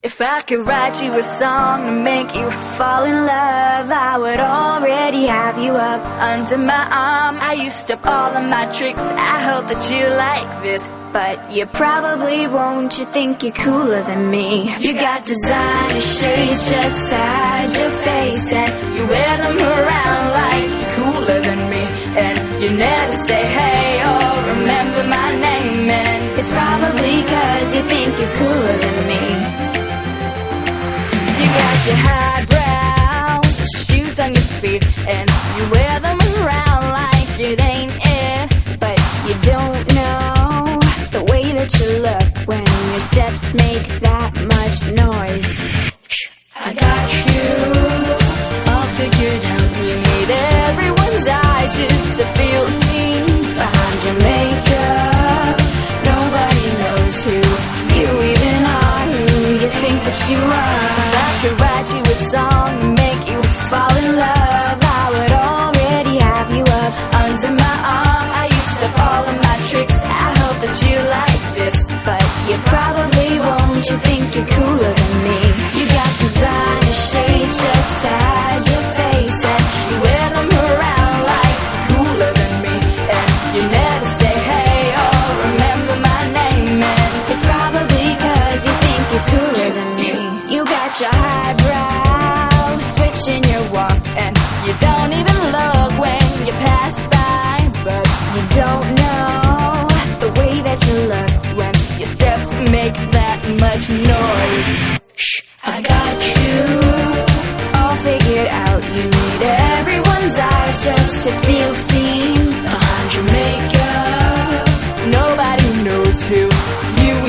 If I could write you a song to make you fall in love, I would already have you up under my arm. I used up all of my tricks, I hope that you like this, but you probably won't. You think you're cooler than me. You got designer shades just to hide your face, and you wear them around like you're cooler than me. And you never say hey or remember my name, and it's probably cause you think you're cooler than me. You got your highbrow shoes on your feet, and you wear them around like it ain't it. But you don't know the way that you look when your steps make that much noise. I got you all figured out. You need everyone's eyes just to feel seen. Behind your makeup, nobody knows who you even are, who you think that you are. I could write you a song to make you fall in love, I would already have you up under my arm. I used up all of my tricks, I hope that you like this, but you probably won't. You think you're cooler than me. You got designer shades just to hide your face, and you wear them around like cooler than me. And you never say hey or remember my name, and it's probably cause you think you're cooler than me. You got your highbrow switch in your walk, and you don't even look when you pass by. But you don't know the way that you look when your steps make that much noise.